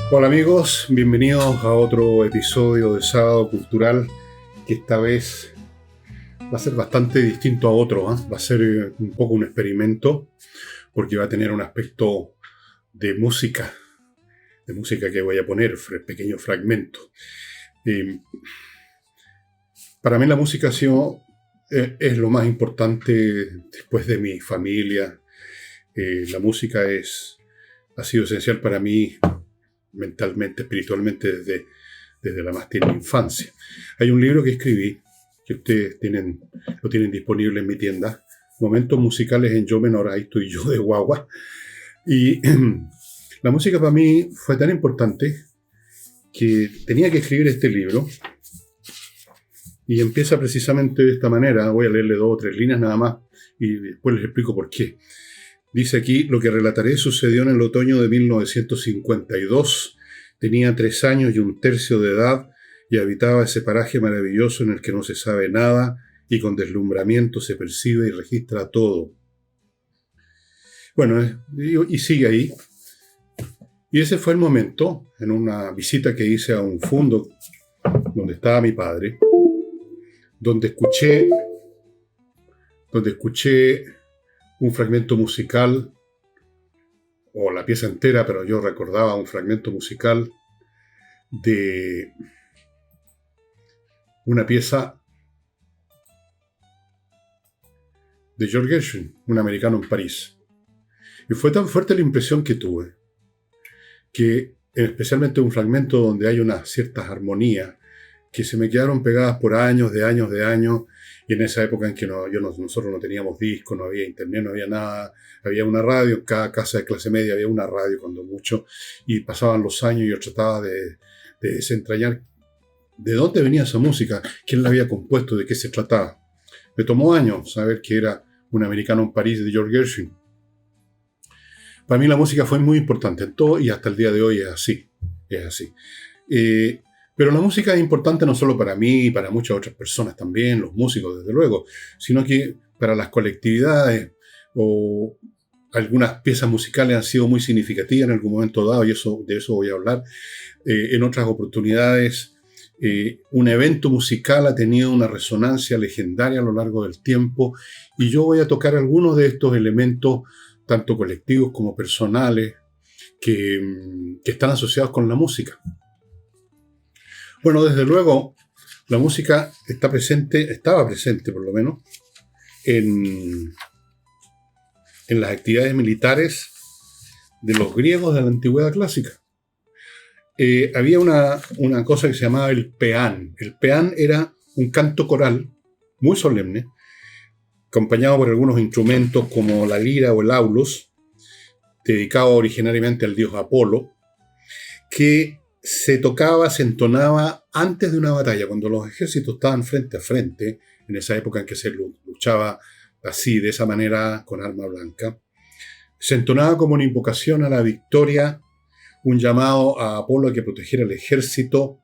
Hola amigos, bienvenidos a otro episodio de Sábado Cultural que esta vez va a ser bastante distinto a otro, ¿eh? Va a ser un poco un experimento porque va a tener un aspecto de música que voy a poner, pequeños fragmentos. Eh, para mí la música es lo más importante después de mi familia. La música ha sido esencial para mí mentalmente, espiritualmente, desde la más tierna infancia. Hay un libro que escribí, que lo tienen disponible en mi tienda, Momentos musicales en yo menor, ahí estoy yo de guagua. Y la música para mí fue tan importante que tenía que escribir este libro. Y empieza precisamente de esta manera. Voy a leerle 2 o 3 líneas nada más y después les explico por qué. Dice aquí: lo que relataré sucedió en el otoño de 1952. Tenía 3 años y 1/3 de edad y habitaba ese paraje maravilloso en el que no se sabe nada y con deslumbramiento se percibe y registra todo. Bueno, y sigue ahí. Y ese fue el momento, en una visita que hice a un fondo donde estaba mi padre, donde escuché un fragmento musical, o la pieza entera, pero yo recordaba un fragmento musical de una pieza de George Gershwin, Un americano en París. Y fue tan fuerte la impresión que tuve, que especialmente un fragmento donde hay unas ciertas armonías que se me quedaron pegadas por años, y en esa época en que nosotros no teníamos disco, no había internet, no había nada, había una radio, en cada casa de clase media había una radio cuando mucho, y pasaban los años y yo trataba de desentrañar de dónde venía esa música, quién la había compuesto, de qué se trataba. Me tomó años saber que era Un americano en París de George Gershwin. Para mí la música fue muy importante en todo y hasta el día de hoy es así. Pero la música es importante no solo para mí, para muchas otras personas también, los músicos desde luego, sino que para las colectividades o algunas piezas musicales han sido muy significativas en algún momento dado y de eso voy a hablar. En otras oportunidades, un evento musical ha tenido una resonancia legendaria a lo largo del tiempo y yo voy a tocar algunos de estos elementos, tanto colectivos como personales, que están asociados con la música. Bueno, desde luego, la música estaba presente por lo menos, en las actividades militares de los griegos de la antigüedad clásica. Había una cosa que se llamaba el peán. El peán era un canto coral muy solemne, acompañado por algunos instrumentos como la lira o el aulos, dedicado originariamente al dios Apolo, que se entonaba antes de una batalla, cuando los ejércitos estaban frente a frente, en esa época en que se luchaba así, de esa manera, con arma blanca. Se entonaba como una invocación a la victoria, un llamado a Apolo a que protegiera el ejército,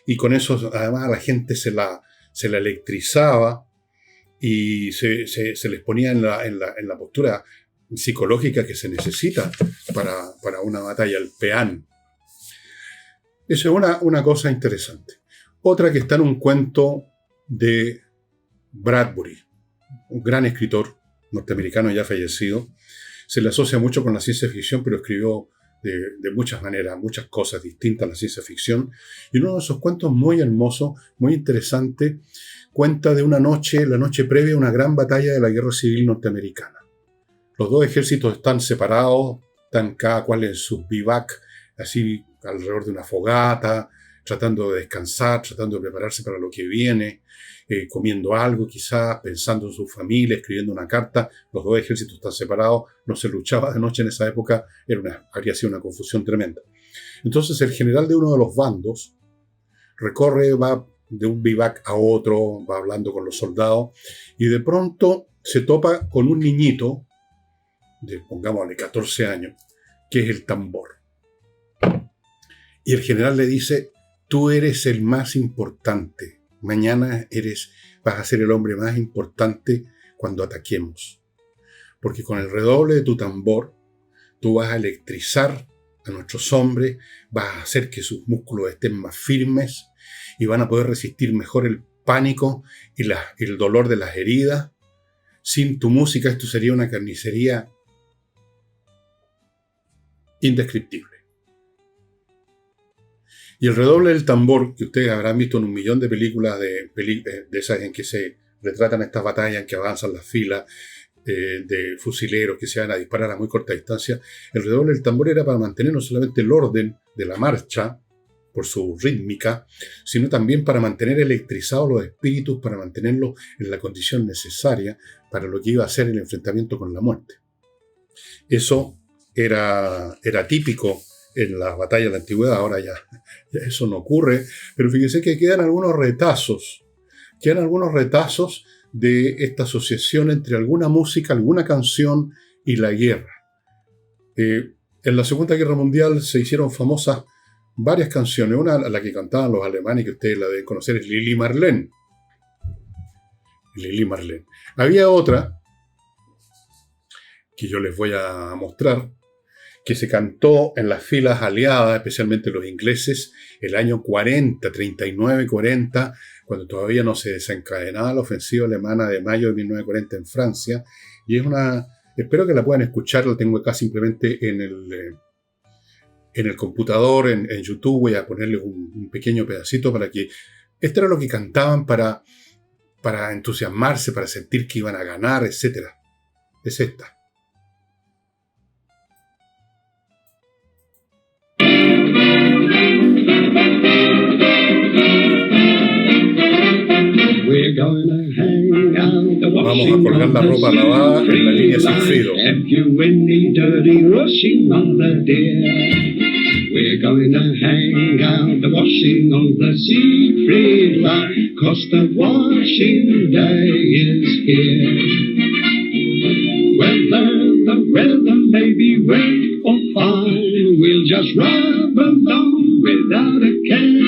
y con eso además a la gente se la electrizaba y se les ponía en la postura psicológica que se necesita para una batalla, el peán. Eso es una cosa interesante. Otra que está en un cuento de Bradbury, un gran escritor norteamericano ya fallecido. Se le asocia mucho con la ciencia ficción, pero escribió de muchas maneras, muchas cosas distintas a la ciencia ficción. Y uno de esos cuentos muy hermoso, muy interesante, cuenta de una noche, la noche previa a una gran batalla de la Guerra Civil norteamericana. Los 2 ejércitos están separados, están cada cual en sus bivac, así alrededor de una fogata, tratando de descansar, tratando de prepararse para lo que viene, comiendo algo quizás, pensando en su familia, escribiendo una carta. Los 2 ejércitos están separados, no se luchaba de noche en esa época, habría sido una confusión tremenda. Entonces el general de uno de los bandos va de un bivac a otro, va hablando con los soldados, y de pronto se topa con un niñito de, pongámosle, 14 años, que es el tambor. Y el general le dice: tú eres el más importante. Mañana vas a ser el hombre más importante cuando ataquemos. Porque con el redoble de tu tambor, tú vas a electrizar a nuestros hombres, vas a hacer que sus músculos estén más firmes y van a poder resistir mejor el pánico y el dolor de las heridas. Sin tu música esto sería una carnicería indescriptible. Y el redoble del tambor, que ustedes habrán visto en 1.000.000 de películas de esas en que se retratan estas batallas, en que avanzan las filas de fusileros que se van a disparar a muy corta distancia, el redoble del tambor era para mantener no solamente el orden de la marcha, por su rítmica, sino también para mantener electrizados los espíritus, para mantenerlos en la condición necesaria para lo que iba a ser el enfrentamiento con la muerte. Eso era típico en las batallas de la antigüedad, ahora ya eso no ocurre, pero fíjense que quedan algunos retazos de esta asociación entre alguna música, alguna canción y la guerra. En la Segunda Guerra Mundial se hicieron famosas varias canciones. Una, la que cantaban los alemanes, que ustedes la deben conocer, es Lili Marlene. Lili Marlene. Había otra que yo les voy a mostrar, que se cantó en las filas aliadas, especialmente los ingleses, el año 40, 39-40, cuando todavía no se desencadenaba la ofensiva alemana de mayo de 1940 en Francia. Y es una... Espero que la puedan escuchar, la tengo acá simplemente en el computador, en YouTube. Voy a ponerles un pequeño pedacito para que... Esto era lo que cantaban para entusiasmarse, para sentir que iban a ganar, etc. Es esta. Vamos a colgar la ropa lavada en la línea Sigfrido. We're going to hang out the washing on the Siegfried line, 'cause the washing day is here. The weather may be wet or fine, we'll just rub along without a care.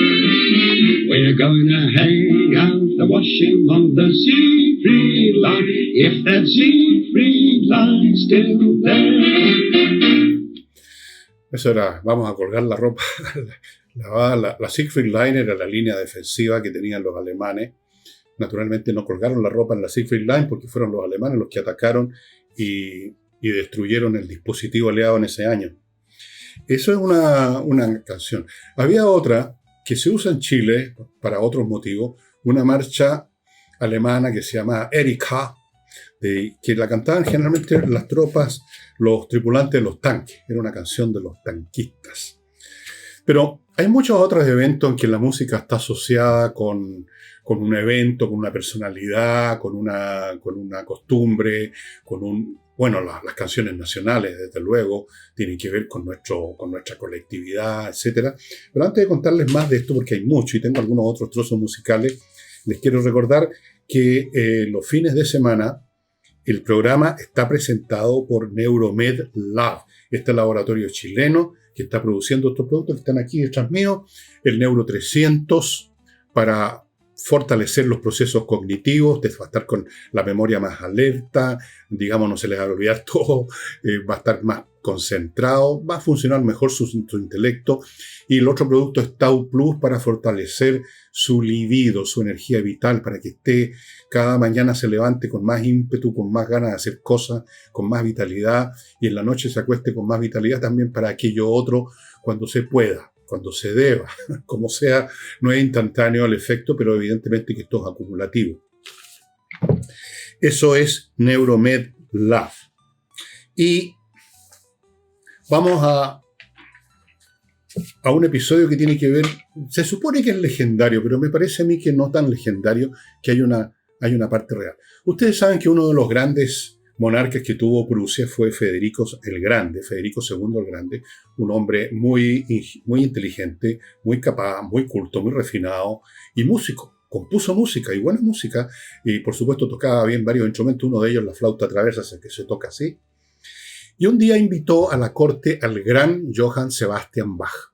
We're going to hang out the washing on the Siegfried line, if that Siegfried line's still there. Eso era, vamos a colgar la ropa lavada. La Siegfried Line era la línea defensiva que tenían los alemanes. Naturalmente no colgaron la ropa en la Siegfried Line porque fueron los alemanes los que atacaron y destruyeron el dispositivo aliado en ese año. Eso es una canción. Había otra que se usa en Chile para otros motivos, una marcha alemana que se llama Erika, que la cantaban generalmente las tropas, los tripulantes de los tanques. Era una canción de los tanquistas. Pero hay muchos otros eventos en que la música está asociada con un evento, con una personalidad, con una costumbre, bueno, las canciones nacionales, desde luego, tienen que ver con nuestra colectividad, etc. Pero antes de contarles más de esto, porque hay mucho y tengo algunos otros trozos musicales, les quiero recordar que los fines de semana el programa está presentado por Neuromed Lab, este laboratorio chileno que está produciendo estos productos que están aquí detrás mío, el Neuro 300, para fortalecer los procesos cognitivos, va a estar con la memoria más alerta, digamos, no se les va a olvidar todo, va a estar más concentrado, va a funcionar mejor su intelecto. Y el otro producto es Tau Plus para fortalecer su libido, su energía vital, para que cada mañana se levante con más ímpetu, con más ganas de hacer cosas, con más vitalidad, y en la noche se acueste con más vitalidad también para aquello otro cuando se pueda, cuando se deba, como sea. No es instantáneo el efecto, pero evidentemente que esto es acumulativo. Eso es Neuromed Lab. Y vamos a un episodio que tiene que ver, se supone que es legendario, pero me parece a mí que no tan legendario, que hay una parte real. Ustedes saben que uno de los grandes monarcas que tuvo Prusia fue Federico el Grande, Federico II el Grande, un hombre muy inteligente, muy capaz, muy culto, muy refinado y músico. Compuso música y buena música, y por supuesto tocaba bien varios instrumentos, uno de ellos la flauta traversa, que se toca así. Y un día invitó a la corte al gran Johann Sebastian Bach.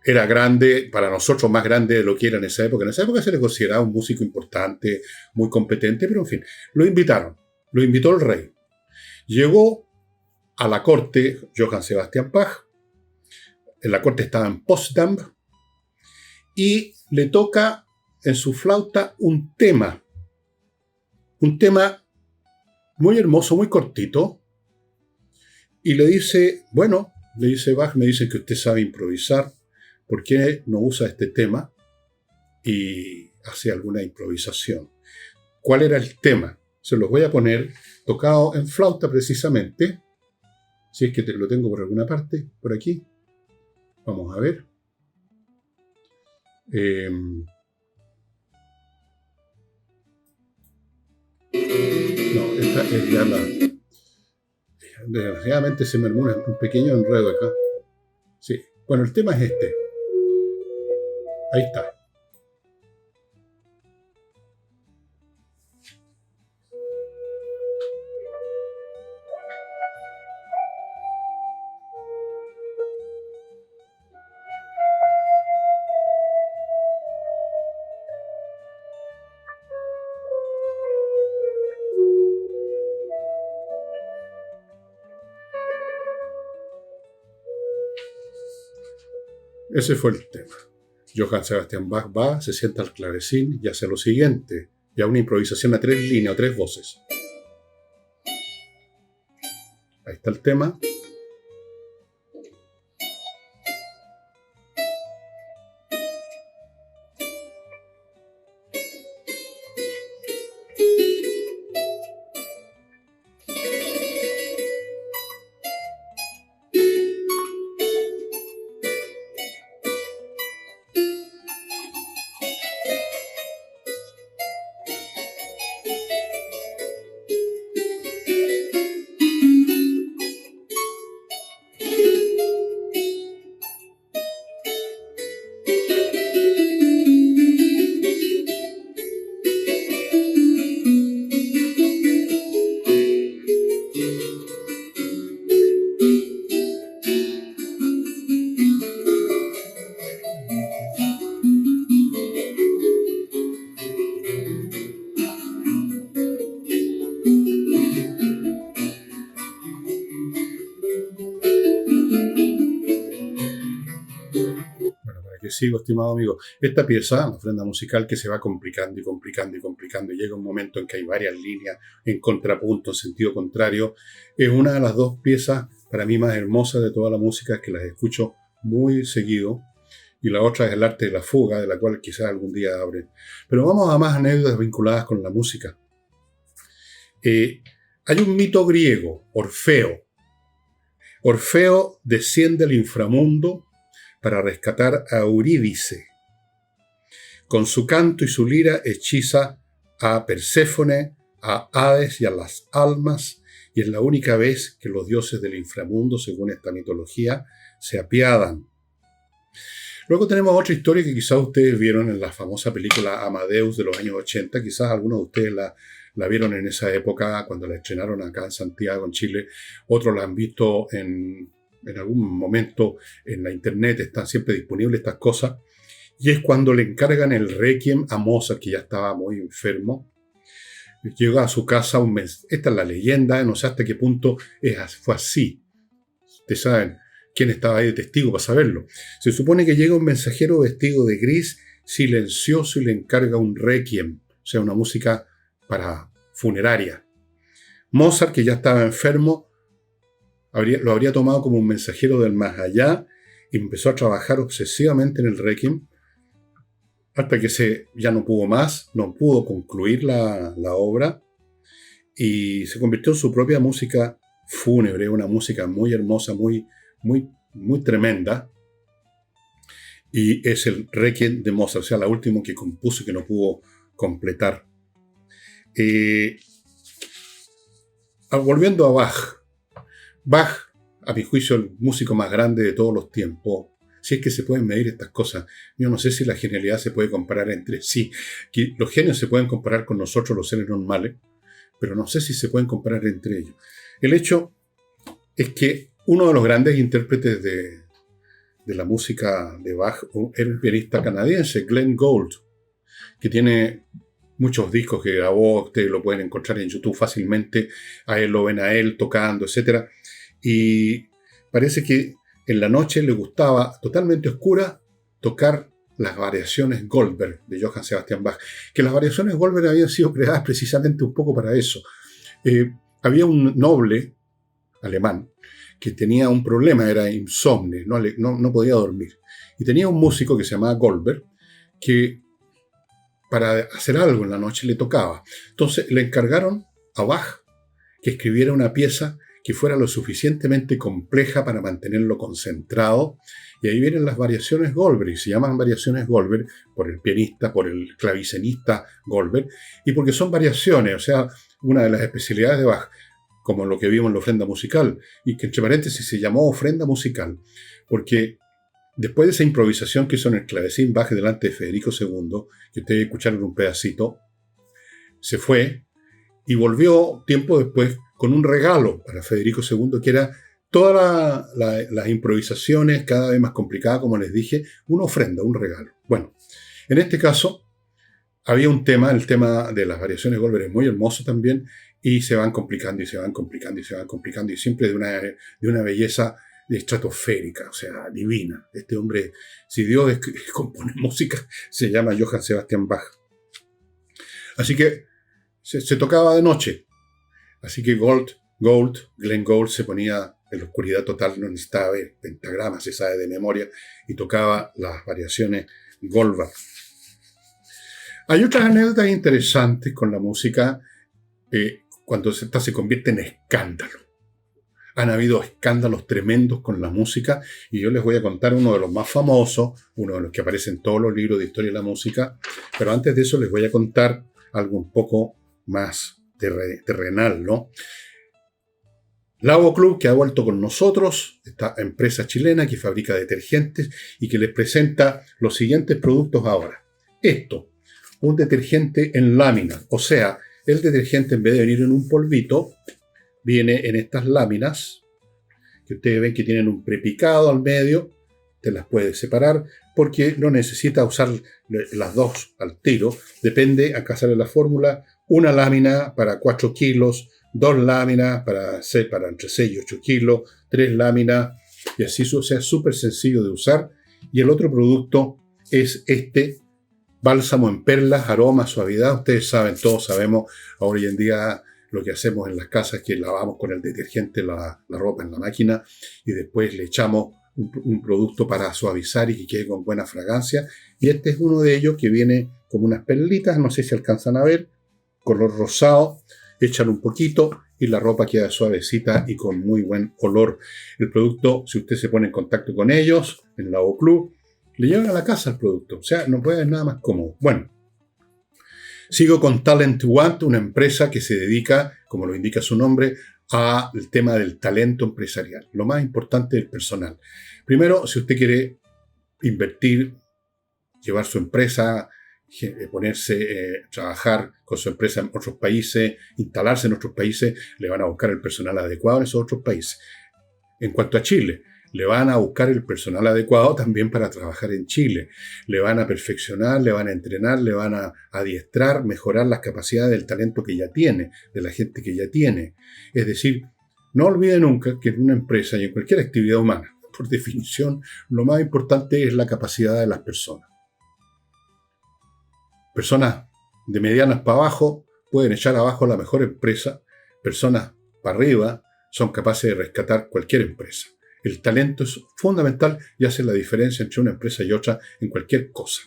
Era grande, para nosotros más grande de lo que era en esa época. En esa época se le consideraba un músico importante, muy competente, pero en fin, lo invitaron. Lo invitó el rey. Llegó a la corte Johann Sebastian Bach. En la corte estaba en Potsdam y le toca en su flauta un tema muy hermoso, muy cortito, y le dice, bueno, le dice Bach, me dicen que usted sabe improvisar, ¿por qué no usa este tema y hace alguna improvisación? ¿Cuál era el tema? Se los voy a poner tocado en flauta precisamente, si es que lo tengo por alguna parte, por aquí. Vamos a ver. No, esta es ya la... Desgraciadamente se me armó un pequeño enredo acá. Sí. Bueno, el tema es este. Ahí está. Ese fue el tema. Johann Sebastian Bach va, se sienta al clavecín y hace lo siguiente. Ya una improvisación a 3 líneas o 3 voces. Ahí está el tema. Que sigo, estimado amigo. Esta pieza, la ofrenda musical, que se va complicando y complicando y complicando, y llega un momento en que hay varias líneas en contrapunto, en sentido contrario, es una de las dos piezas para mí más hermosas de toda la música, que las escucho muy seguido, y la otra es el arte de la fuga, de la cual quizás algún día abren. Pero vamos a más anécdotas vinculadas con la música. Hay un mito griego, Orfeo. Orfeo desciende al inframundo para rescatar a Eurídice. Con su canto y su lira hechiza a Perséfone, a Hades y a las almas, y es la única vez que los dioses del inframundo, según esta mitología, se apiadan. Luego tenemos otra historia que quizás ustedes vieron en la famosa película Amadeus de los años 80, quizás algunos de ustedes la vieron en esa época cuando la estrenaron acá en Santiago, en Chile, otros la han visto en algún momento en la internet, están siempre disponibles estas cosas, y es cuando le encargan el requiem a Mozart, que ya estaba muy enfermo. Llega a su casa un mes. Esta es la leyenda, no sé hasta qué punto fue así. Ustedes saben quién estaba ahí de testigo para saberlo. Se supone que llega un mensajero vestido de gris, silencioso, y le encarga un requiem, o sea, una música para funeraria. Mozart, que ya estaba enfermo, lo habría tomado como un mensajero del más allá y empezó a trabajar obsesivamente en el requiem hasta que ya no pudo más, no pudo concluir la obra y se convirtió en su propia música fúnebre, una música muy hermosa, muy, muy, muy tremenda. Y es el requiem de Mozart, o sea, la última que compuso y que no pudo completar. Volviendo a Bach. Bach, a mi juicio, el músico más grande de todos los tiempos. Si es que se pueden medir estas cosas. Yo no sé si la genialidad se puede comparar entre sí. Que los genios se pueden comparar con nosotros, los seres normales, pero no sé si se pueden comparar entre ellos. El hecho es que uno de los grandes intérpretes de la música de Bach era un pianista canadiense, Glenn Gould, que tiene muchos discos que grabó, ustedes lo pueden encontrar en YouTube fácilmente, a él lo ven a él tocando, etc. y parece que en la noche le gustaba, totalmente oscura, tocar las variaciones Goldberg de Johann Sebastian Bach, que las variaciones Goldberg habían sido creadas precisamente un poco para eso. Había un noble alemán que tenía un problema, era insomnio, no podía dormir. Y tenía un músico que se llamaba Goldberg, que para hacer algo en la noche le tocaba. Entonces le encargaron a Bach que escribiera una pieza que fuera lo suficientemente compleja para mantenerlo concentrado. Y ahí vienen las variaciones Goldberg, se llaman variaciones Goldberg por el pianista, por el clavicenista Goldberg, y porque son variaciones, o sea, una de las especialidades de Bach, como lo que vimos en la ofrenda musical, y que entre paréntesis se llamó ofrenda musical, porque después de esa improvisación que hizo en el clavecín Bach delante de Federico II, que ustedes escucharon un pedacito, se fue y volvió tiempo después con un regalo para Federico II, que era todas las improvisaciones, cada vez más complicadas, como les dije, una ofrenda, un regalo. Bueno, en este caso había un tema, el tema de las variaciones Goldberg es muy hermoso también, y se van complicando y se van complicando y se van complicando, y siempre de una belleza estratosférica, o sea, divina. Este hombre, si Dios compone música, se llama Johann Sebastian Bach. Así que se tocaba de noche. Así que Glenn Gould se ponía en la oscuridad total, no necesitaba ver pentagramas, se sabe de memoria, y tocaba las variaciones Goldberg. Hay otras anécdotas interesantes con la música cuando esta se convierte en escándalo. Han habido escándalos tremendos con la música, y yo les voy a contar uno de los más famosos, uno de los que aparece en todos los libros de historia de la música, pero antes de eso les voy a contar algo un poco más terrenal, ¿no? Lago Club, que ha vuelto con nosotros, esta empresa chilena que fabrica detergentes y que les presenta los siguientes productos ahora. Esto, un detergente en láminas, o sea, el detergente en vez de venir en un polvito, viene en estas láminas, que ustedes ven que tienen un prepicado al medio, te las puedes separar, porque no necesita usar las dos al tiro, depende, acá sale la fórmula, una lámina para 4 kilos, 2 láminas para entre 6 y 8 kilos, 3 láminas, y así, o sea, es súper sencillo de usar. Y el otro producto es este bálsamo en perlas, aroma, suavidad. Ustedes saben, todos sabemos, hoy en día lo que hacemos en las casas es que lavamos con el detergente la ropa en la máquina y después le echamos un producto para suavizar y que quede con buena fragancia. Y este es uno de ellos que viene como unas perlitas, no sé si alcanzan a ver, color rosado, echan un poquito y la ropa queda suavecita y con muy buen olor. El producto, si usted se pone en contacto con ellos, en Lago Club, le llevan a la casa el producto. O sea, no puede haber nada más cómodo. Bueno, sigo con Talent One, una empresa que se dedica, como lo indica su nombre, al tema del talento empresarial. Lo más importante del personal. Primero, si usted quiere invertir, llevar su empresa, trabajar con su empresa en otros países, instalarse en otros países, le van a buscar el personal adecuado en esos otros países. En cuanto a Chile, le van a buscar el personal adecuado también para trabajar en Chile. Le van a perfeccionar, le van a entrenar, le van a adiestrar, mejorar las capacidades del talento que ya tiene, de la gente que ya tiene. Es decir, no olvide nunca que en una empresa y en cualquier actividad humana, por definición, lo más importante es la capacidad de las personas. Personas de medianas para abajo pueden echar abajo la mejor empresa. Personas para arriba son capaces de rescatar cualquier empresa. El talento es fundamental y hace la diferencia entre una empresa y otra en cualquier cosa.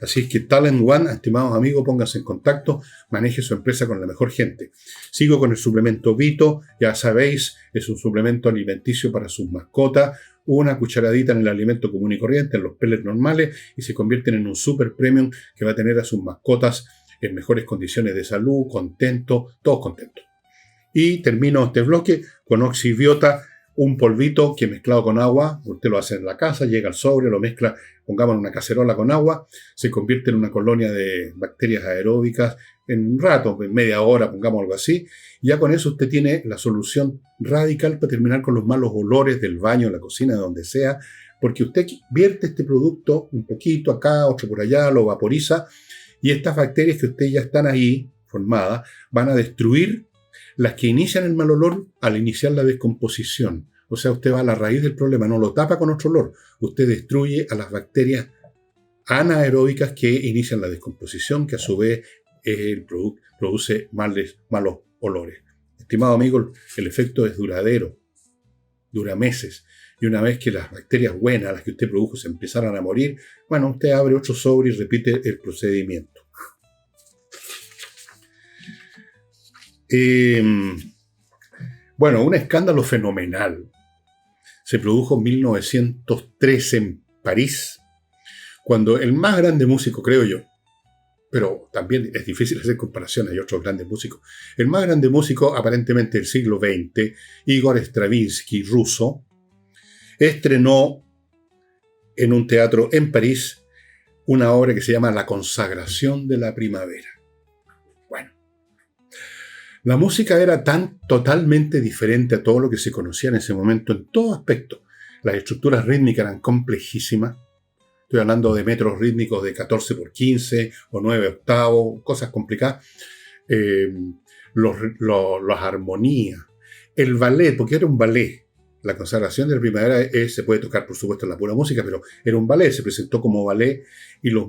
Así es que Talent One, estimados amigos, pónganse en contacto, maneje su empresa con la mejor gente. Sigo con el suplemento Vito, ya sabéis, es un suplemento alimenticio para sus mascotas, una cucharadita en el alimento común y corriente, en los pellets normales, y se convierten en un super premium que va a tener a sus mascotas en mejores condiciones de salud, contentos, todos contentos. Y termino este bloque con Oxibiota, un polvito que mezclado con agua, usted lo hace en la casa, llega al sobre, lo mezcla, pongamos en una cacerola con agua, se convierte en una colonia de bacterias aeróbicas en un rato, en media hora, pongamos algo así, y ya con eso usted tiene la solución radical para terminar con los malos olores del baño, de la cocina, de donde sea, porque usted vierte este producto un poquito acá, otro por allá, lo vaporiza, y estas bacterias que usted ya están ahí formadas van a destruir las que inician el mal olor al iniciar la descomposición. O sea, usted va a la raíz del problema, no lo tapa con otro olor. Usted destruye a las bacterias anaeróbicas que inician la descomposición, que a su vez produce malos olores. Estimado amigo, el efecto es duradero, dura meses. Y una vez que las bacterias buenas, las que usted produjo, se empezaron a morir, bueno, usted abre otro sobre y repite el procedimiento. Bueno, un escándalo fenomenal se produjo en 1913 en París, cuando el más grande músico, creo yo, pero también es difícil hacer comparaciones, hay otros grandes músicos, el más grande músico aparentemente del siglo XX, Igor Stravinsky, ruso, estrenó en un teatro en París una obra que se llama La consagración de la primavera. Bueno, la música era tan totalmente diferente a todo lo que se conocía en ese momento en todo aspecto. Las estructuras rítmicas eran complejísimas. Estoy hablando de metros rítmicos de 14/15 o 9 octavos, cosas complicadas. Las armonías, el ballet, porque era un ballet. La consagración de la primavera se puede tocar, por supuesto, en la pura música, pero era un ballet, se presentó como ballet y los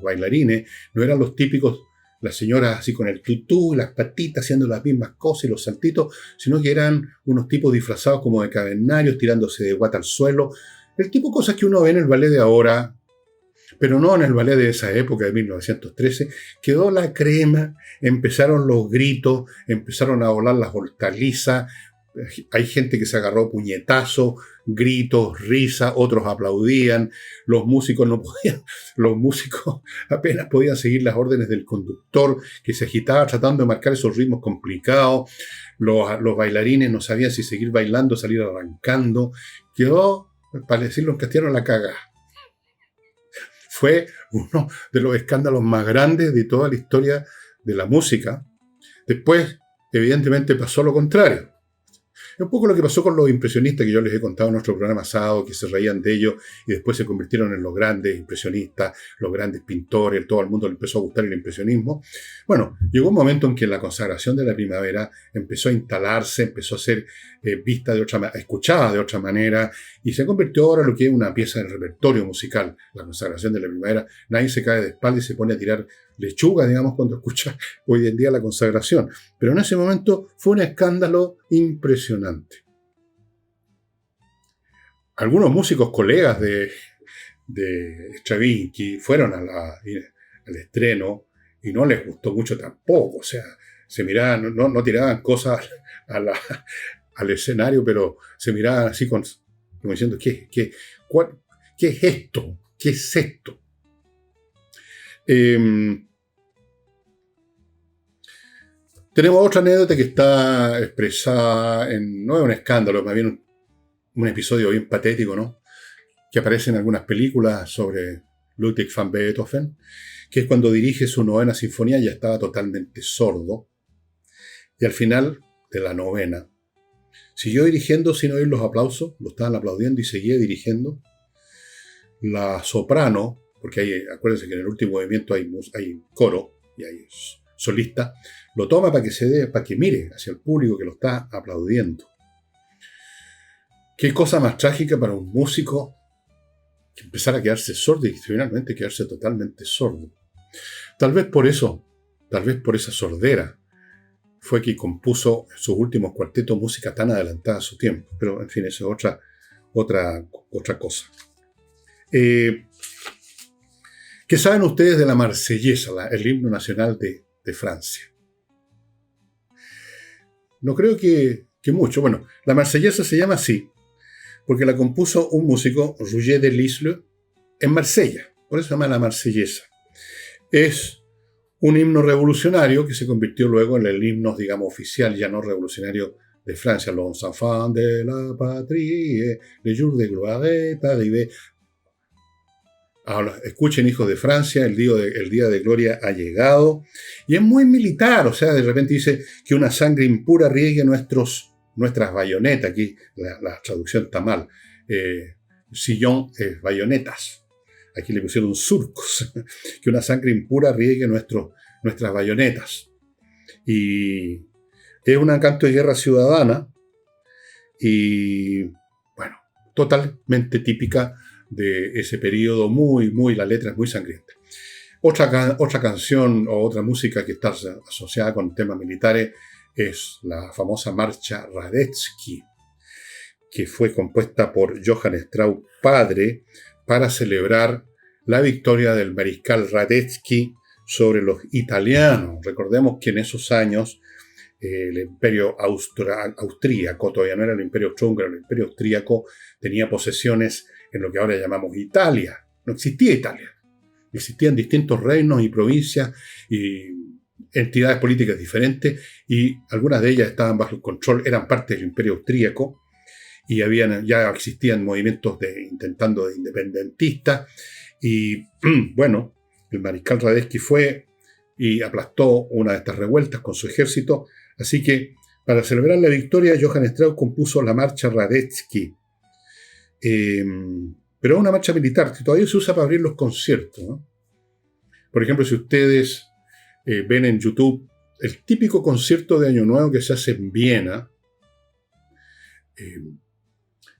bailarines no eran los típicos, las señoras así con el tutú y las patitas haciendo las mismas cosas y los saltitos, sino que eran unos tipos disfrazados como de cavernarios, tirándose de guata al suelo. El tipo de cosas que uno ve en el ballet de ahora, pero no en el ballet de esa época, de 1913, quedó la crema, empezaron los gritos, empezaron a volar las hortalizas, hay gente que se agarró puñetazos, gritos, risas, otros aplaudían, los músicos no podían, los músicos apenas podían seguir las órdenes del conductor que se agitaba tratando de marcar esos ritmos complicados, los bailarines no sabían si seguir bailando, salir arrancando, quedó, para decirlo en castellano, la cagada. Fue uno de los escándalos más grandes de toda la historia de la música. Después, evidentemente, pasó lo contrario. Es un poco lo que pasó con los impresionistas que yo les he contado en nuestro programa pasado, que se reían de ellos y después se convirtieron en los grandes impresionistas, los grandes pintores, todo el mundo le empezó a gustar el impresionismo. Bueno, llegó un momento en que la consagración de la primavera empezó a instalarse, empezó a ser vista de otra manera, escuchada de otra manera y se convirtió ahora en lo que es una pieza del repertorio musical, la consagración de la primavera. Nadie se cae de espalda y se pone a tirar lechuga, digamos, cuando escucha hoy en día la consagración. Pero en ese momento fue un escándalo impresionante. Algunos músicos colegas de Stravinsky fueron al estreno y no les gustó mucho tampoco. O sea, se miraban, no tiraban cosas al escenario, pero se miraban así como diciendo, ¿qué es esto? ¿Qué es esto? Tenemos otra anécdota que está expresada no es un escándalo, más bien un episodio bien patético, ¿no? Que aparece en algunas películas sobre Ludwig van Beethoven, que es cuando dirige su 9ª sinfonía, ya estaba totalmente sordo, y al final de la 9ª siguió dirigiendo sin oír los aplausos, lo estaban aplaudiendo y seguía dirigiendo. La soprano, porque acuérdense que en el último movimiento hay coro y hay solista, lo toma para que mire hacia el público que lo está aplaudiendo. Qué cosa más trágica para un músico que empezara a quedarse sordo y finalmente quedarse totalmente sordo. Tal vez por esa sordera, fue que compuso sus últimos cuartetos música tan adelantada a su tiempo. Pero, en fin, eso es otra cosa. ¿Qué saben ustedes de la Marsellesa, el himno nacional de Francia? No creo que mucho. Bueno, la Marsellesa se llama así porque la compuso un músico, Roger de Lisle, en Marsella. Por eso se llama la Marsellesa. Es un himno revolucionario que se convirtió luego en el himno, digamos, oficial, ya no revolucionario, de Francia. Los enfants de la patrie, les jours de gloire est arrivé. Ahora, escuchen, hijos de Francia, el día de gloria ha llegado. Y es muy militar, o sea, de repente dice que una sangre impura riegue nuestras bayonetas. Aquí la traducción está mal. Sillón es bayonetas. Aquí le pusieron surcos. Que una sangre impura riegue nuestras bayonetas. Y es un canto de guerra ciudadana. y, bueno, totalmente típica de ese periodo, la letra es muy sangrienta. Otra canción o otra música que está asociada con temas militares es la famosa marcha Radetzky, que fue compuesta por Johann Strauss padre para celebrar la victoria del mariscal Radetzky sobre los italianos. Recordemos que en esos años el imperio austríaco, todavía no era el imperio austrohúngaro, el imperio austríaco tenía posesiones en lo que ahora llamamos Italia. No existía Italia. Existían distintos reinos y provincias y entidades políticas diferentes, y algunas de ellas estaban bajo el control, eran parte del imperio austríaco, y ya existían movimientos intentando de independentistas, y bueno, el mariscal Radetzky fue y aplastó una de estas revueltas con su ejército, así que para celebrar la victoria Johann Strauss compuso la marcha Radetzky, pero es una marcha militar que todavía se usa para abrir los conciertos, ¿no? Por ejemplo, si ustedes ven en YouTube el típico concierto de Año Nuevo que se hace en Viena,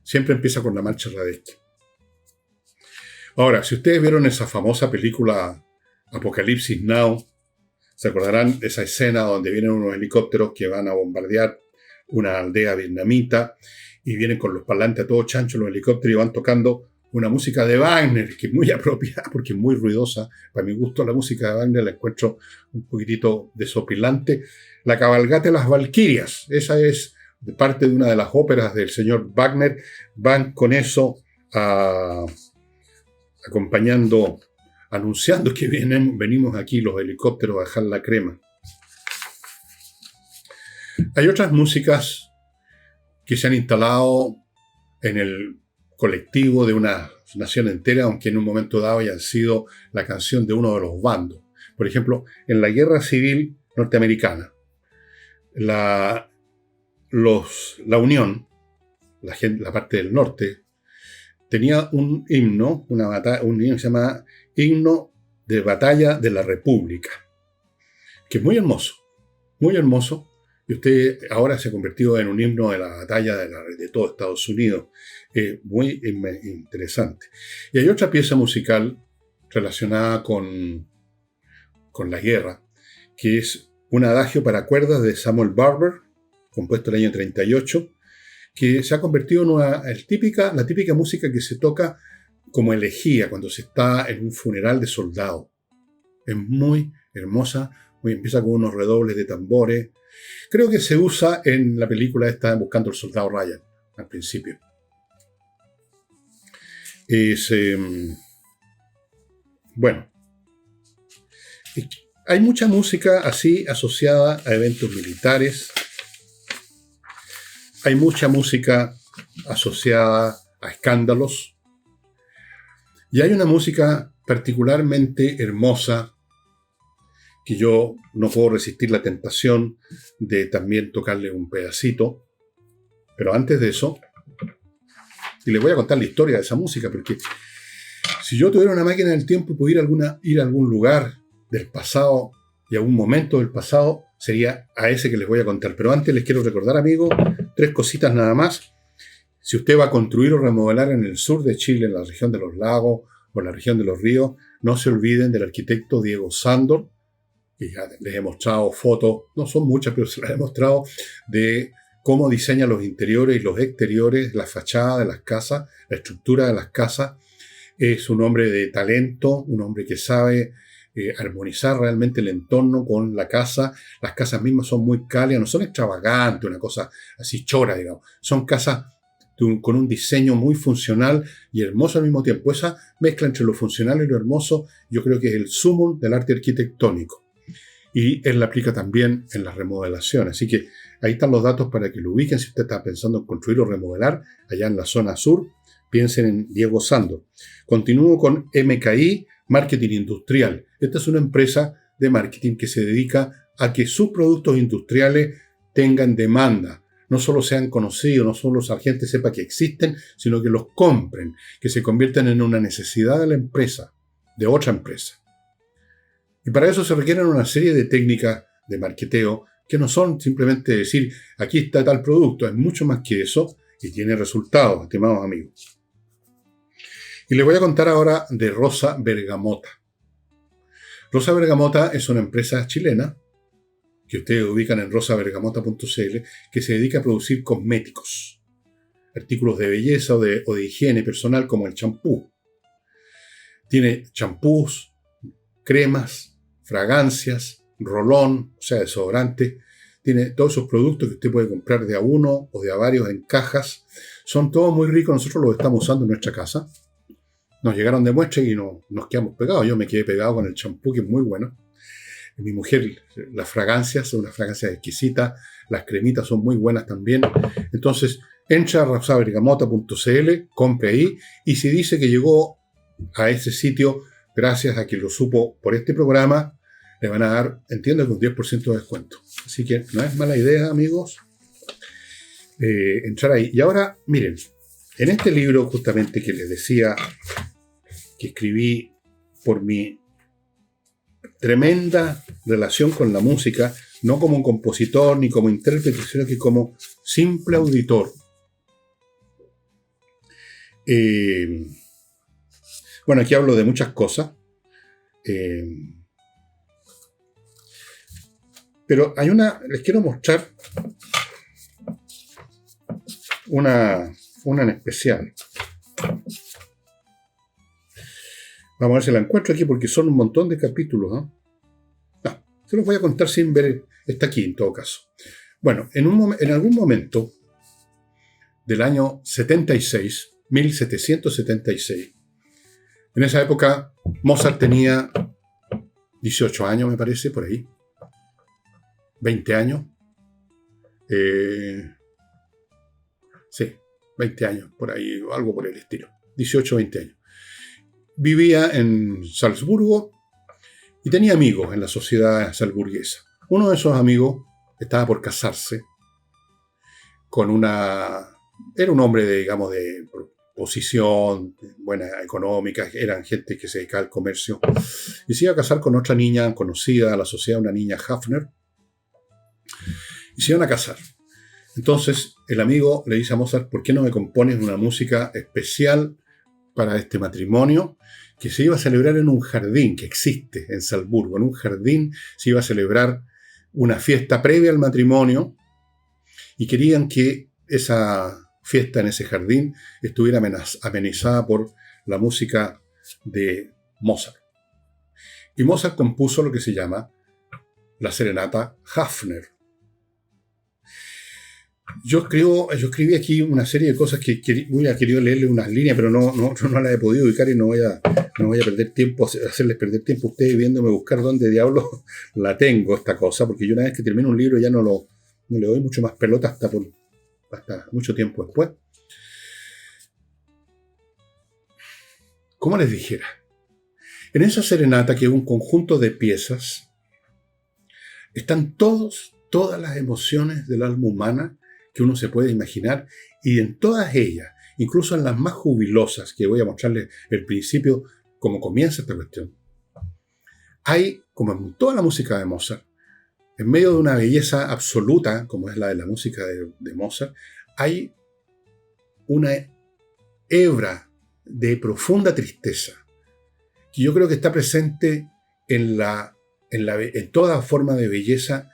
siempre empieza con la marcha Radetzky. Ahora, si ustedes vieron esa famosa película Apocalipsis Now, se acordarán de esa escena donde vienen unos helicópteros que van a bombardear una aldea vietnamita y vienen con los parlantes a todo chancho los helicópteros y van tocando una música de Wagner, que es muy apropiada porque es muy ruidosa. Para mi gusto la música de Wagner la encuentro un poquitito desopilante. La cabalgata de las Valquirias, esa es parte de una de las óperas del señor Wagner. Van con eso acompañando, anunciando que venimos aquí los helicópteros a dejar la crema. Hay otras músicas que se han instalado en el colectivo de una nación entera, aunque en un momento dado hayan sido la canción de uno de los bandos. Por ejemplo, en la Guerra Civil Norteamericana, la Unión, la parte del norte, tenía un himno, un himno que se llama Himno de Batalla de la República, que es muy hermoso, y usted ahora se ha convertido en un himno de la batalla de todo Estados Unidos, muy interesante. Y hay otra pieza musical relacionada con la guerra, que es un adagio para cuerdas de Samuel Barber, compuesto en el año 38, que se ha convertido en la típica música que se toca como elegía cuando se está en un funeral de soldado. Es muy hermosa, empieza con unos redobles de tambores. Creo que se usa en la película esta Buscando al Soldado Ryan, al principio. Bueno, hay mucha música así asociada a eventos militares. Hay mucha música asociada a escándalos. Y hay una música particularmente hermosa que yo no puedo resistir la tentación de también tocarle un pedacito. Pero antes de eso, y les voy a contar la historia de esa música, porque si yo tuviera una máquina del tiempo y pudiera ir a algún lugar del pasado y a algún momento del pasado, sería a ese que les voy a contar. Pero antes les quiero recordar, amigos, 3 cositas nada más. Si usted va a construir o remodelar en el sur de Chile, en la región de los lagos o en la región de los ríos, no se olviden del arquitecto Diego Sándor, que ya les he mostrado fotos, no son muchas, pero se las he mostrado, de cómo diseña los interiores y los exteriores, la fachada de las casas, la estructura de las casas. Es un hombre de talento, un hombre que sabe armonizar realmente el entorno con la casa. Las casas mismas son muy cálidas, no son extravagantes, una cosa así chora, digamos. Son casas con un diseño muy funcional y hermoso al mismo tiempo. Esa mezcla entre lo funcional y lo hermoso, yo creo que es el sumum del arte arquitectónico. Y él la aplica también en las remodelaciones. Así que ahí están los datos para que lo ubiquen. Si usted está pensando en construir o remodelar allá en la zona sur, piensen en Diego Sándor. Continúo con MKI, Marketing Industrial. Esta es una empresa de marketing que se dedica a que sus productos industriales tengan demanda. No solo sean conocidos, no solo la gente sepa que existen, sino que los compren, que se conviertan en una necesidad de la empresa, de otra empresa. Y para eso se requieren una serie de técnicas de marketeo que no son simplemente decir, aquí está tal producto, es mucho más que eso, y tiene resultados, estimados amigos. Y les voy a contar ahora de Rosa Bergamota. Rosa Bergamota es una empresa chilena que ustedes ubican en rosabergamota.cl, que se dedica a producir cosméticos, artículos de belleza o de higiene personal como el champú. Tiene champús, cremas, fragancias, rolón, o sea, desodorante. Tiene todos esos productos que usted puede comprar de a uno o de a varios en cajas. Son todos muy ricos, nosotros los estamos usando en nuestra casa. Nos llegaron de muestra y nos quedamos pegados. Yo me quedé pegado con el champú, que es muy bueno. Mi mujer, las fragancias son unas fragancias exquisitas, las cremitas son muy buenas también. Entonces, entra a rosabergamota.cl, compre ahí, y si dice que llegó a ese sitio gracias a quien lo supo por este programa, le van a dar, entiendo que un 10% de descuento. Así que no es mala idea, amigos, entrar ahí. Y ahora, miren, en este libro justamente que les decía que escribí por mi tremenda relación con la música, no como un compositor ni como intérprete, sino que como simple auditor. Bueno, aquí hablo de muchas cosas, pero hay les quiero mostrar una en especial. Vamos a ver si la encuentro aquí porque son un montón de capítulos, ¿no? No, se los voy a contar sin ver. Está aquí en todo caso. Bueno, en algún momento del año 76, 1776, en esa época Mozart tenía 18 años, me parece, por ahí. 20 años. Sí, 20 años, por ahí, algo por el estilo. 18 o 20 años. Vivía en Salzburgo y tenía amigos en la sociedad salzburguesa. Uno de esos amigos estaba por casarse con era un hombre, digamos, de posición, buena económica, eran gente que se dedicaba al comercio, y se iba a casar con otra niña conocida a la sociedad, una niña Hafner, y se iban a casar. Entonces el amigo le dice a Mozart, ¿por qué no me compones una música especial para este matrimonio que se iba a celebrar en un jardín que existe en Salzburgo? En un jardín se iba a celebrar una fiesta previa al matrimonio y querían que esa fiesta en ese jardín estuviera amenizada por la música de Mozart. Y Mozart compuso lo que se llama la serenata Hafner. Yo escribí aquí una serie de cosas que hubiera querido leerle unas líneas, pero no las he podido ubicar y no voy a perder tiempo, hacerles perder tiempo a ustedes viéndome buscar dónde diablo la tengo esta cosa, porque yo una vez que termino un libro ya no le doy mucho más pelota hasta mucho tiempo después. ¿Cómo les dijera? En esa serenata, que es un conjunto de piezas, están todas las emociones del alma humana que uno se puede imaginar, y en todas ellas, incluso en las más jubilosas, que voy a mostrarles el principio, cómo comienza esta cuestión, hay, como en toda la música de Mozart, en medio de una belleza absoluta, como es la de la música de Mozart, hay una hebra de profunda tristeza, que yo creo que está presente en toda forma de belleza,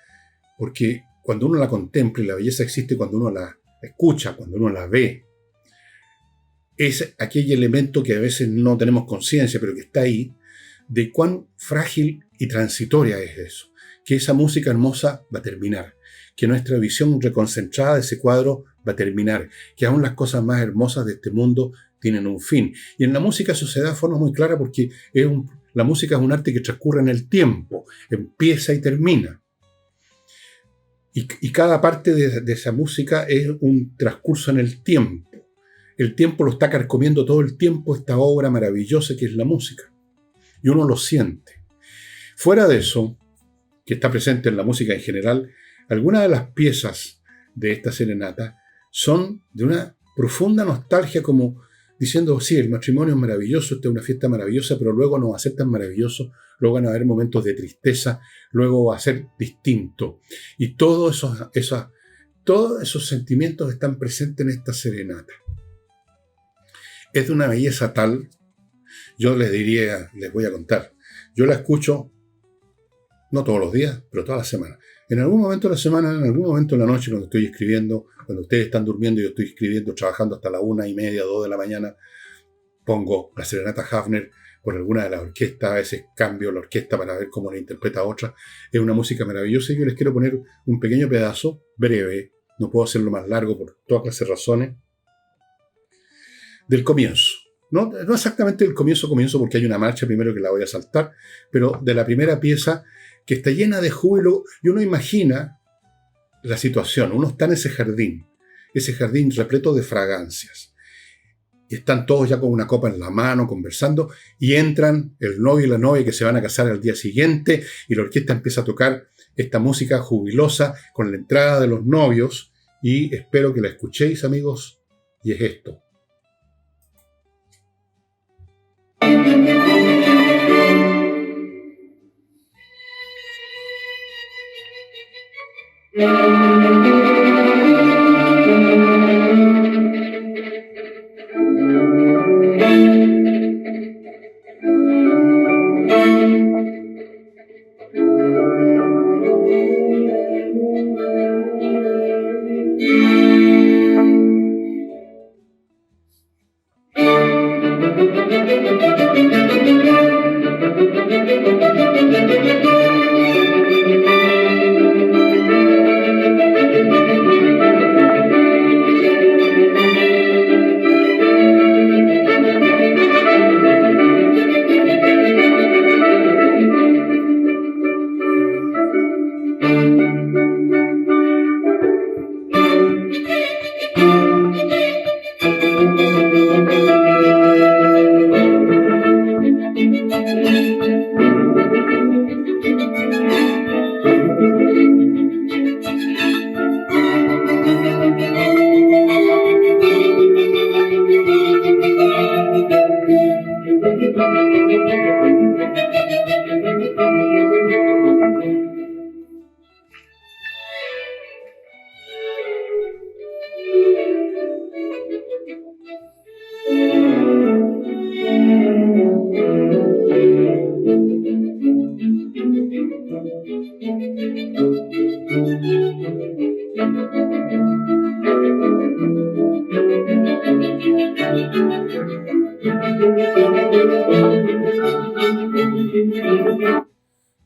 porque cuando uno la contempla, y la belleza existe cuando uno la escucha, cuando uno la ve, es aquel elemento que a veces no tenemos conciencia, pero que está ahí, de cuán frágil y transitoria es eso, que esa música hermosa va a terminar, que nuestra visión reconcentrada de ese cuadro va a terminar, que aún las cosas más hermosas de este mundo tienen un fin. Y en la música eso se da de forma muy clara porque la música es un arte que transcurre en el tiempo, empieza y termina. Y cada parte de esa música es un transcurso en el tiempo. El tiempo lo está carcomiendo todo el tiempo esta obra maravillosa que es la música. Y uno lo siente. Fuera de eso, que está presente en la música en general, algunas de las piezas de esta serenata son de una profunda nostalgia, como diciendo, sí, el matrimonio es maravilloso, esta es una fiesta maravillosa, pero luego no va a ser tan maravilloso, luego van a haber momentos de tristeza, luego va a ser distinto. Y todas esas Todos esos sentimientos están presentes en esta serenata. Es de una belleza tal, yo les diría, les voy a contar, yo la escucho no todos los días, pero todas las semanas. En algún momento de la semana, en algún momento de la noche, cuando estoy escribiendo, cuando ustedes están durmiendo y yo estoy escribiendo, trabajando hasta la 1:30, 2 de la mañana, pongo la serenata Hafner por alguna de las orquestas, a veces cambio la orquesta para ver cómo la interpreta otra. Es una música maravillosa y yo les quiero poner un pequeño pedazo, breve, no puedo hacerlo más largo por todas clases de razones, del comienzo. No exactamente del comienzo, porque hay una marcha primero que la voy a saltar, pero de la primera pieza que está llena de júbilo, y uno imagina la situación, uno está en ese jardín repleto de fragancias, y están todos ya con una copa en la mano, conversando, y entran el novio y la novia que se van a casar al día siguiente, y la orquesta empieza a tocar esta música jubilosa con la entrada de los novios, y espero que la escuchéis, amigos, y es esto.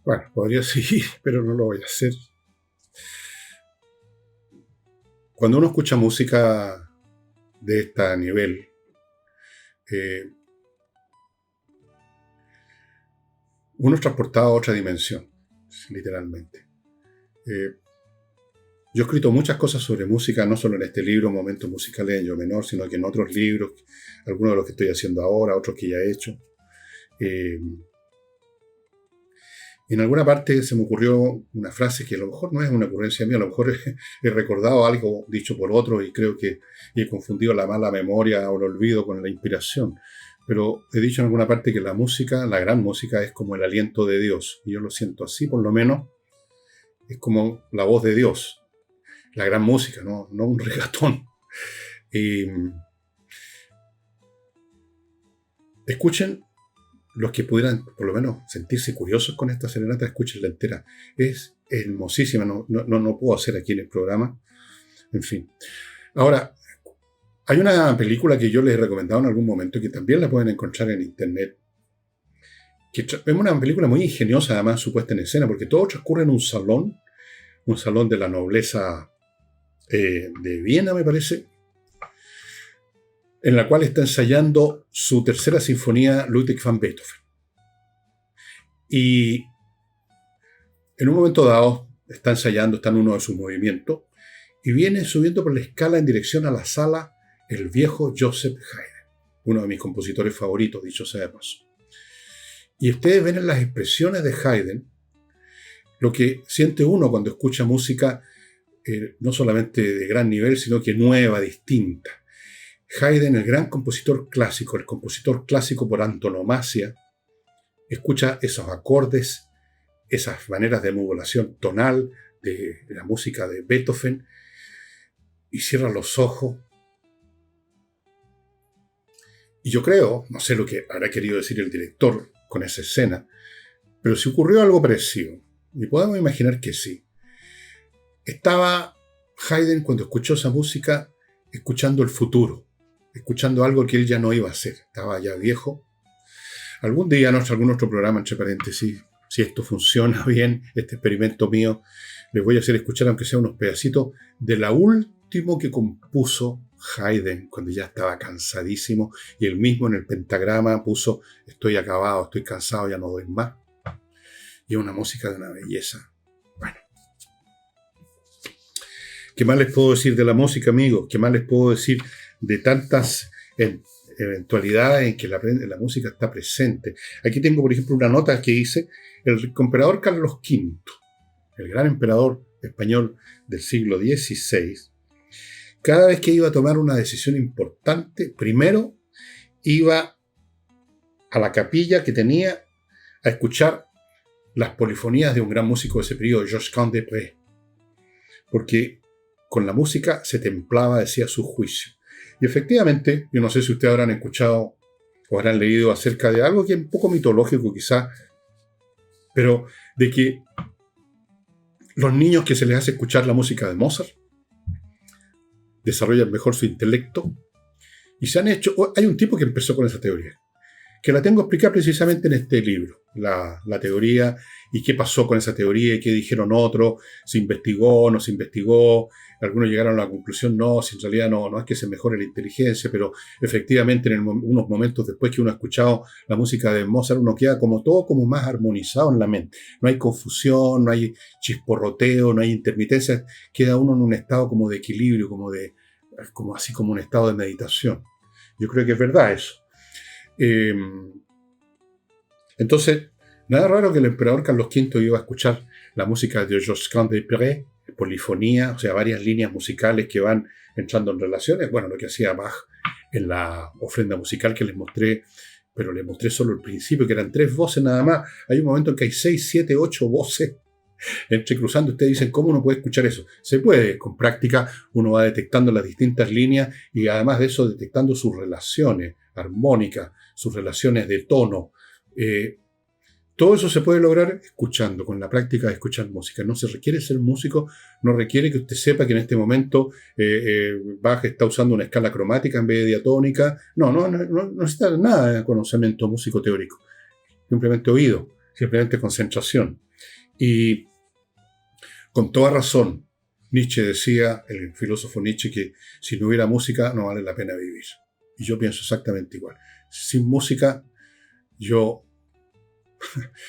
Bueno, podría seguir, pero no lo voy a hacer. Cuando uno escucha música de este nivel, uno es transportado a otra dimensión, literalmente. Yo he escrito muchas cosas sobre música, no solo en este libro, Momentos Musicales en Yo Menor, sino que en otros libros, algunos de los que estoy haciendo ahora, otros que ya he hecho. En alguna parte se me ocurrió una frase que a lo mejor no es una ocurrencia mía, a lo mejor he recordado algo dicho por otro y creo que he confundido la mala memoria o el olvido con la inspiración. Pero he dicho en alguna parte que la música, la gran música, es como el aliento de Dios. Y yo lo siento así, por lo menos. Es como la voz de Dios. La gran música, no un regatón. Escuchen, los que pudieran por lo menos sentirse curiosos con esta serenata, escúchenla entera. Es hermosísima, no puedo hacer aquí en el programa. En fin. Ahora, hay una película que yo les he recomendado en algún momento, que también la pueden encontrar en internet, que es una película muy ingeniosa, además, su puesta en escena, porque todo transcurre en un salón de la nobleza de Viena, me parece, en la cual está ensayando su tercera sinfonía Ludwig van Beethoven. Y en un momento dado está ensayando, está en uno de sus movimientos, y viene subiendo por la escala en dirección a la sala el viejo Joseph Haydn, uno de mis compositores favoritos, dicho sea de paso. Y ustedes ven en las expresiones de Haydn lo que siente uno cuando escucha música no solamente de gran nivel, sino que nueva, distinta. Haydn, el gran compositor clásico, el compositor clásico por antonomasia, escucha esos acordes, esas maneras de modulación tonal de la música de Beethoven, y cierras los ojos. Y yo creo, no sé lo que habrá querido decir el director con esa escena, pero si ocurrió algo parecido, y podemos imaginar que sí. Estaba Haydn, cuando escuchó esa música, escuchando el futuro, escuchando algo que él ya no iba a hacer. Estaba ya viejo. Algún día, algún otro programa, entre paréntesis, si esto funciona bien, este experimento mío, les voy a hacer escuchar, aunque sea unos pedacitos, de la último que compuso Haydn, cuando ya estaba cansadísimo, y él mismo en el pentagrama puso: estoy acabado, estoy cansado, ya no doy más. Y es una música de una belleza. Bueno, ¿qué más les puedo decir de la música, amigos? ¿Qué más les puedo decir de tantas eventualidades en que la música está presente? Aquí tengo, por ejemplo, una nota que dice: el emperador Carlos V, el gran emperador español del siglo XVI, cada vez que iba a tomar una decisión importante, primero iba a la capilla que tenía a escuchar las polifonías de un gran músico de ese periodo, Georges Candé, porque con la música se templaba, decía, su juicio. Y efectivamente, yo no sé si ustedes habrán escuchado o habrán leído acerca de algo que es un poco mitológico quizá, pero de que los niños que se les hace escuchar la música de Mozart desarrollan mejor su intelecto. Y se han hecho, hay un tipo que empezó con esa teoría, que la tengo explicada precisamente en este libro, la teoría, y qué pasó con esa teoría, y qué dijeron otros, se investigó, no se investigó, algunos llegaron a la conclusión, no, si en realidad no es que se mejore la inteligencia, pero efectivamente en unos momentos después que uno ha escuchado la música de Mozart, uno queda como todo como más armonizado en la mente, no hay confusión, no hay chisporroteo, no hay intermitencia, queda uno en un estado como de equilibrio, como así como un estado de meditación. Yo creo que es verdad eso. Entonces, nada raro que el emperador Carlos V iba a escuchar la música de Georges Candé, polifonía, o sea, varias líneas musicales que van entrando en relaciones. Bueno, lo que hacía Bach en la ofrenda musical que les mostré, pero les mostré solo el principio, que eran 3 voces nada más. Hay un momento en que hay 6, 7, 8 voces entrecruzando. Ustedes dicen, ¿cómo uno puede escuchar eso? Se puede, con práctica uno va detectando las distintas líneas y además de eso detectando sus relaciones armónicas, sus relaciones de tono. Todo eso se puede lograr escuchando, con la práctica de escuchar música. No se requiere ser músico, no requiere que usted sepa que en este momento Bach está usando una escala cromática en vez de diatónica. No necesita nada de conocimiento músico teórico. Simplemente oído, simplemente concentración. Y con toda razón, Nietzsche decía, el filósofo Nietzsche, que si no hubiera música no vale la pena vivir. Y yo pienso exactamente igual. Sin música, yo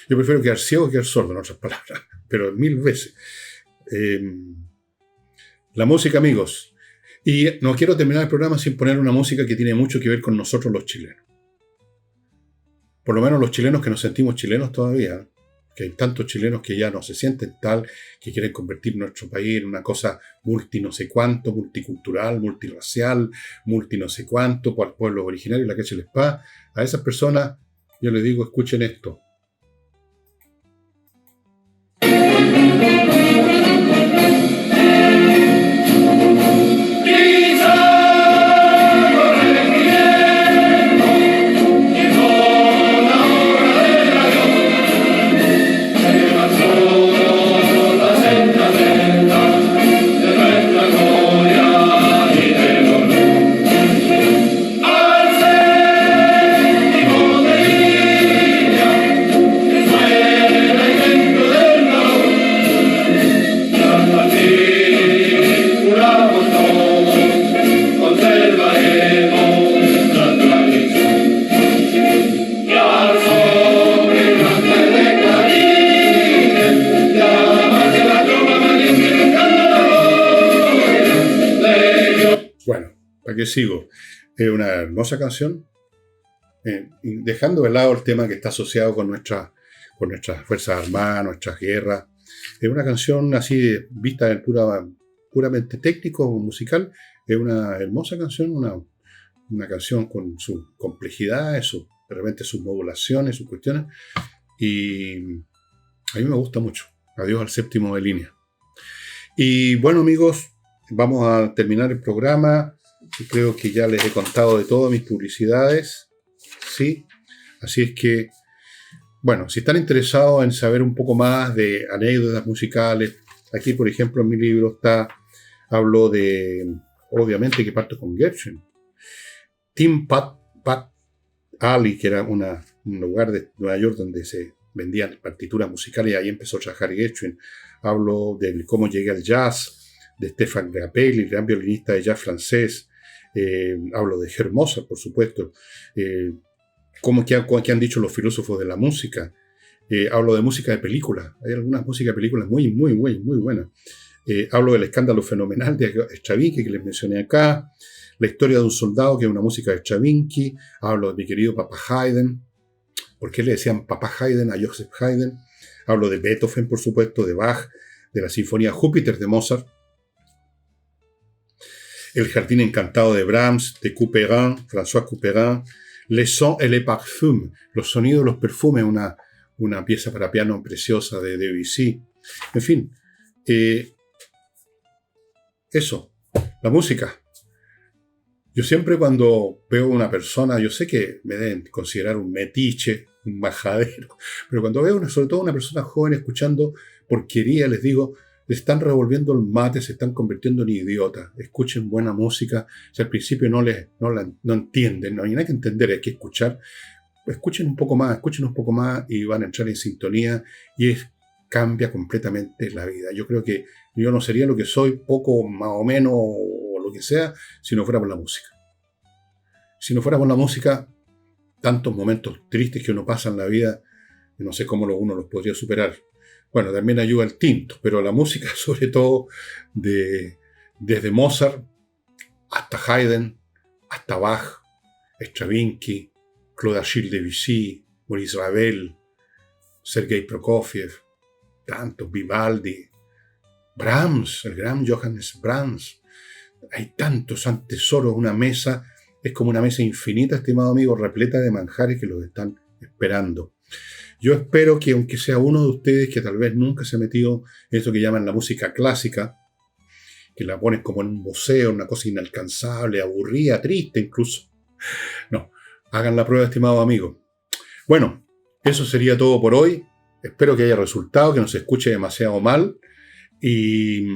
prefiero quedar ciego que quedar sordo, en otras palabras, pero 1000 veces. La música, amigos. Y no quiero terminar el programa sin poner una música que tiene mucho que ver con nosotros los chilenos. Por lo menos los chilenos que nos sentimos chilenos todavía, que hay tantos chilenos que ya no se sienten tal, que quieren convertir nuestro país en una cosa multi no sé cuánto, multicultural, multirracial, multi no sé cuánto, por pueblos originarios, la que se les paga. A esas personas yo les digo, escuchen esto. Que sigo. Es una hermosa canción, dejando de lado el tema que está asociado con nuestras Fuerzas Armadas, nuestras guerras. Es una canción así, vista en puramente técnico, musical. Es una hermosa canción, una canción con sus complejidades, de repente sus modulaciones, sus cuestiones. Y a mí me gusta mucho. Adiós al séptimo de línea. Y bueno, amigos, vamos a terminar el programa. Y creo que ya les he contado de todas mis publicidades. Sí. Así es que, bueno, si están interesados en saber un poco más de anécdotas musicales, aquí, por ejemplo, en mi libro hablo de, obviamente, que parto con Gershwin. Tim Pat Alley, que era un lugar de Nueva York donde se vendían partituras musicales, y ahí empezó a trabajar Gershwin. Hablo de cómo llegué al jazz, de Stéphane Grappelli, el gran violinista de jazz francés. Hablo de Herr Mozart, por supuesto. ¿Qué han dicho los filósofos de la música? Hablo de música de películas. Hay algunas músicas de películas muy buenas. Hablo del escándalo fenomenal de Stravinsky, que les mencioné acá. La historia de un soldado, que es una música de Stravinsky. Hablo de mi querido Papa Haydn. ¿Por qué le decían Papa Haydn a Joseph Haydn? Hablo de Beethoven, por supuesto, de Bach, de la Sinfonía Júpiter de Mozart. El Jardín Encantado de Brahms, de Couperin, François Couperin. Les sons et les parfums, los sonidos y los perfumes, una pieza para piano preciosa de Debussy. En fin, eso, la música. Yo siempre cuando veo a una persona, yo sé que me deben considerar un metiche, un majadero, pero cuando veo sobre todo una persona joven escuchando porquería, les digo, le están revolviendo el mate, se están convirtiendo en idiotas. Escuchen buena música. Si al principio no entienden, no hay nada que entender, hay que escuchar. Escuchen un poco más y van a entrar en sintonía y cambia completamente la vida. Yo creo que yo no sería lo que soy, poco más o menos, o lo que sea, si no fuera por la música. Si no fuera por la música, tantos momentos tristes que uno pasa en la vida, no sé cómo uno los podría superar. Bueno, también ayuda el tinto, pero la música, sobre todo, desde Mozart hasta Haydn, hasta Bach, Stravinsky, Claude Achille Debussy, Maurice Ravel, Sergei Prokofiev, tantos, Vivaldi, Brahms, el gran Johannes Brahms. Hay tantos tesoros, una mesa, es como una mesa infinita, estimado amigo, repleta de manjares que los están esperando. Yo espero que, aunque sea uno de ustedes que tal vez nunca se ha metido en eso que llaman la música clásica, que la ponen como en un museo, una cosa inalcanzable, aburrida, triste incluso. No, hagan la prueba, estimado amigo. Bueno, eso sería todo por hoy. Espero que haya resultado, que no se escuche demasiado mal. Y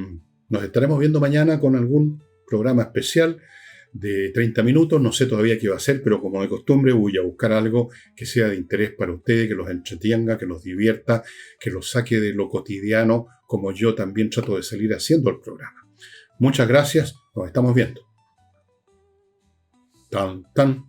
nos estaremos viendo mañana con algún programa especial de 30 minutos, no sé todavía qué va a ser, pero como de costumbre voy a buscar algo que sea de interés para ustedes, que los entretenga, que los divierta, que los saque de lo cotidiano, como yo también trato de salir haciendo el programa. Muchas gracias, nos estamos viendo. Tan, tan.